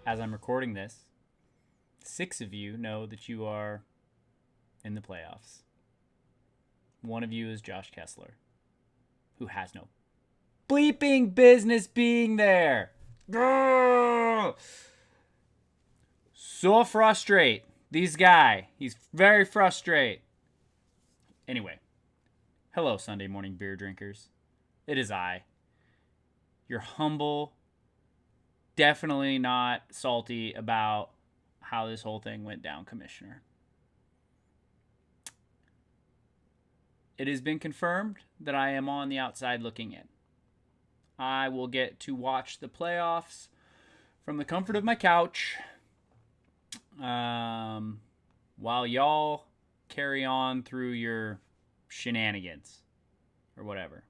as I'm recording this, 6 of you know that you are in the playoffs. One of you is Josh Kessler, who has no bleeping business being there. So frustrate. These guy. He's very frustrate. Anyway, hello, Sunday morning beer drinkers. It is I, your humble, definitely not salty about how this whole thing went down, Commissioner. It has been confirmed that I am on the outside looking in. I will get to watch the playoffs from the comfort of my couch while y'all carry on through your shenanigans or whatever.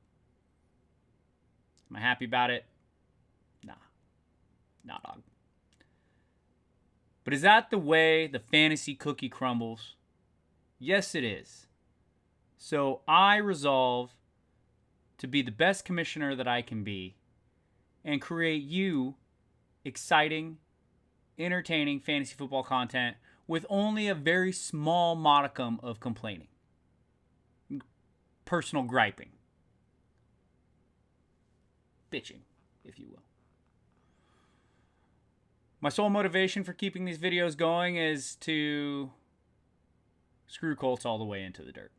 Am I happy about it? Nah, dog. But is that the way the fantasy cookie crumbles? Yes, it is. So I resolve to be the best commissioner that I can be and create you exciting, entertaining fantasy football content with only a very small modicum of complaining. Personal griping. Bitching, if you will. My sole motivation for keeping these videos going is to screw Colts all the way into the dirt.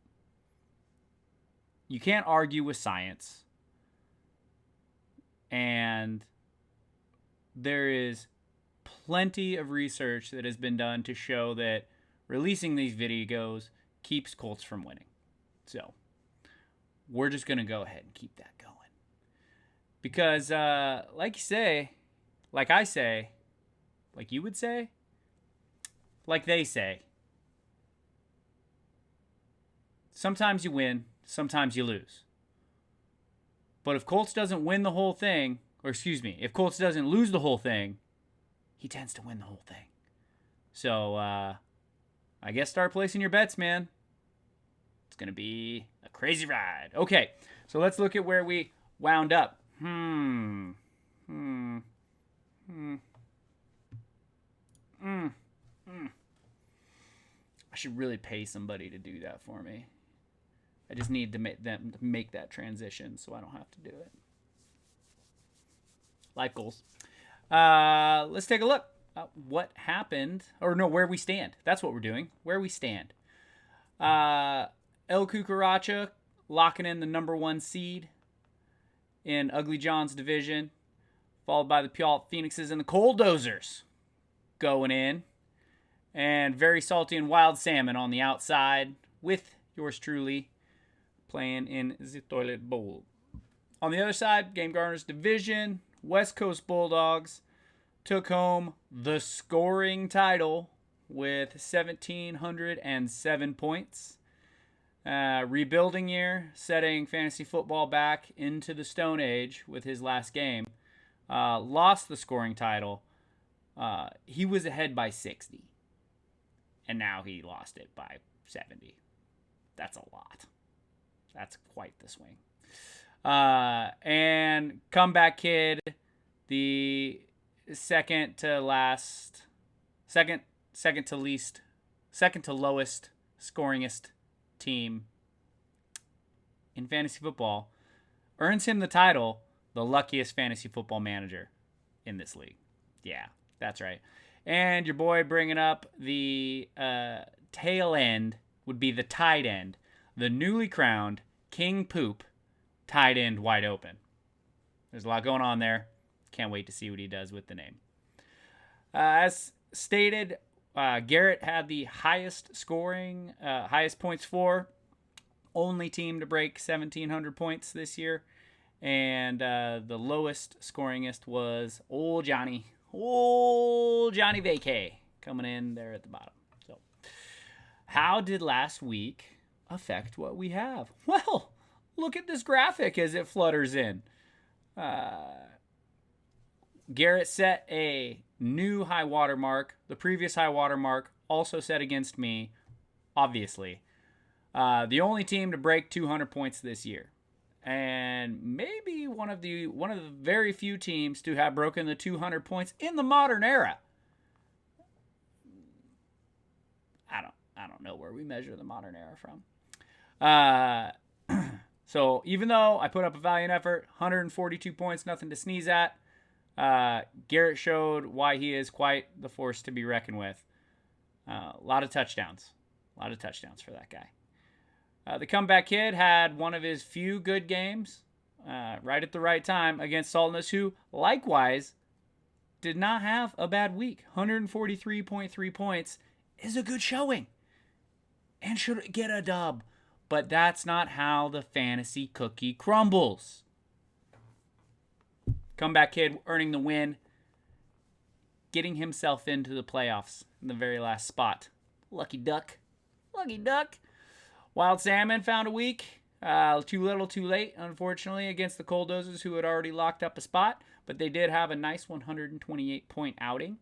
You can't argue with science. And there is plenty of research that has been done to show that releasing these videos keeps Colts from winning. So, we're just going to go ahead and keep that going. Because, like you say, like I say, like you would say, like they say, sometimes you win, sometimes you lose. But if Colts doesn't win the whole thing, or excuse me, if Colts doesn't lose the whole thing, he tends to win the whole thing. So, I guess start placing your bets, man. It's going to be a crazy ride. Okay, so let's look at where we wound up. I should really pay somebody to do that for me. I just need to make that transition so I don't have to do it. Life goals. Let's take a look at what happened. Or no, where we stand. That's what we're doing. Where we stand. El Cucaracha locking in the number 1 seed in Ugly John's division, followed by the Puyallup Phoenixes and the Cold Dozers going in, and Very Salty and Wild Salmon on the outside with yours truly playing in the Toilet Bowl. On the other side, Game Garner's division, West Coast Bulldogs took home the scoring title with 1,707 points. Rebuilding year, setting fantasy football back into the Stone Age with his last game. Lost the scoring title. He was ahead by 60. And now he lost it by 70. That's a lot. That's quite the swing. And Comeback Kid, the second to lowest, scoringest team in fantasy football, earns him the title, the luckiest fantasy football manager in this league. Yeah, that's right. And your boy bringing up the tail end would be the tight end, the newly crowned King Poop, tight end wide open. There's a lot going on there. Can't wait to see what he does with the name. As stated, Garrett had the highest scoring, highest points for. Only team to break 1,700 points this year. And the lowest scoringest was old Johnny Vacay coming in there at the bottom. So, how did last week affect what we have? Well, look at this graphic as it flutters in. Garrett set a new high water mark. The previous high water mark also set against me, obviously. The only team to break 200 points this year. And maybe one of the very few teams to have broken the 200 points in the modern era. don't know where we measure the modern era from. So even though I put up a valiant effort, 142 points, nothing to sneeze at, Garrett showed why he is quite the force to be reckoned with. A lot of touchdowns. A lot of touchdowns for that guy. The comeback kid had one of his few good games right at the right time against Saltness, who likewise did not have a bad week. 143.3 points is a good showing and should get a dub. But that's not how the fantasy cookie crumbles. Comeback kid earning the win, getting himself into the playoffs in the very last spot. Lucky duck. Lucky duck. Wild Salmon found a week. Too little, too late, unfortunately, against the Colddozers, who had already locked up a spot. But they did have a nice 128-point outing.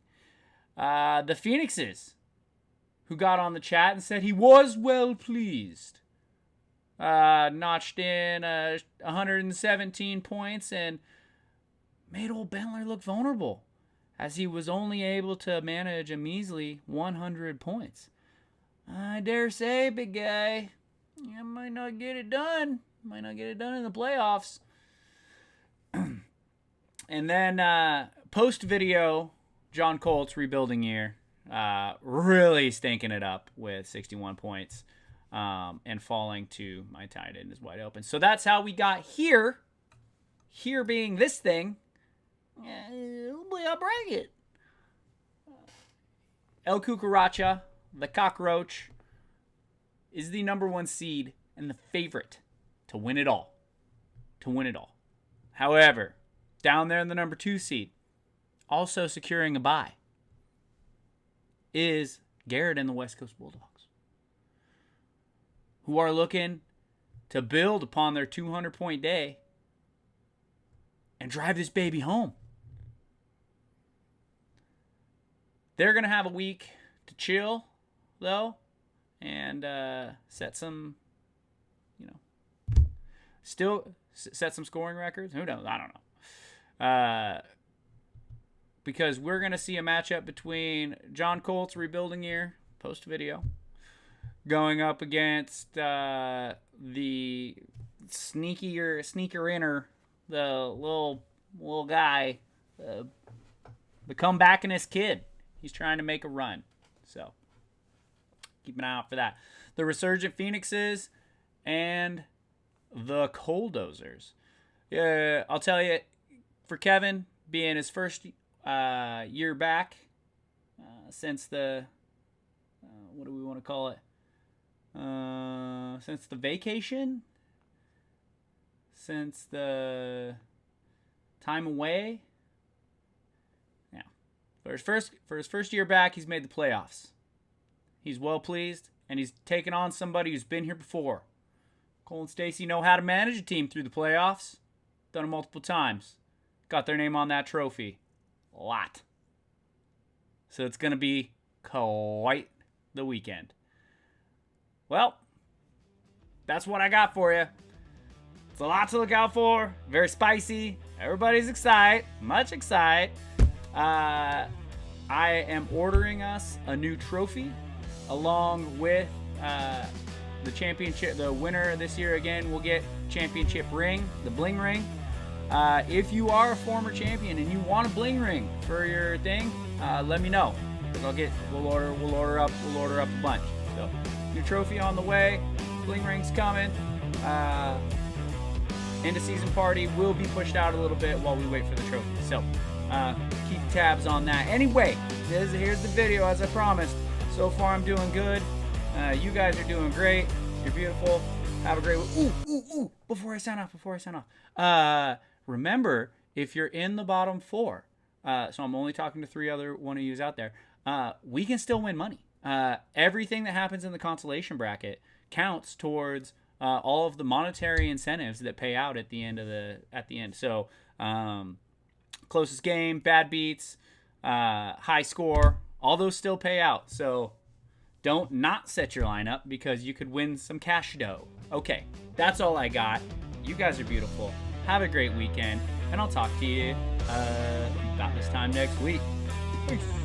The Phoenixes, who got on the chat and said he was well pleased, notched in 117 points and made old Bentler look vulnerable, as he was only able to manage a measly 100 points. I dare say, big guy, you might not get it done. Might not get it done in the playoffs. And then post-video, John Colt's rebuilding year, really stinking it up with 61 points and falling to my tight end is wide open. So that's how we got here. Here being this thing. I'll break it. El Cucaracha, the cockroach, is the number 1 seed and the favorite to win it all. To win it all. However, down there in the number 2 seed, also securing a bye, is Garrett and the West Coast Bulldogs, who are looking to build upon their 200-point day and drive this baby home. They're going to have a week to chill, though, and set some, still set some scoring records. Who knows? I don't know. Because we're going to see a matchup between John Colt's rebuilding year, post-video, going up against the sneaker inner, the little guy, the comebackinest kid. He's trying to make a run. So keep an eye out for that. The Resurgent Phoenixes and the Colddozers. I'll tell you, for Kevin, being his first year back since the, what do we want to call it? Since the vacation? Since the time away? Yeah. For his first year back, he's made the playoffs. He's well pleased, and he's taken on somebody who's been here before. Cole and Stacy know how to manage a team through the playoffs. Done it multiple times. Got their name on that trophy. A lot. So it's going to be quite the weekend. Well, that's what I got for you. It's a lot to look out for. Very spicy. Everybody's excited. Much excited. I am ordering us a new trophy along with the championship. The winner this year, again, will get championship ring, the bling ring. If you are a former champion and you want a bling ring for your thing, let me know. Because we'll order up a bunch. So, new trophy on the way. Bling ring's coming. End of season party will be pushed out a little bit while we wait for the trophy. So, keep tabs on that. Anyway, here's the video as I promised. So far, I'm doing good. You guys are doing great. You're beautiful. Have a great week. Ooh. Before I sign off. Remember, if you're in the bottom 4, so I'm only talking to 3 other one of yous out there, we can still win money. Everything that happens in the consolation bracket counts towards all of the monetary incentives that pay out at the end. So, closest game, bad beats, high score, all those still pay out. So, don't not set your lineup because you could win some cash dough. Okay, that's all I got. You guys are beautiful. Have a great weekend, and I'll talk to you about this time next week. Peace.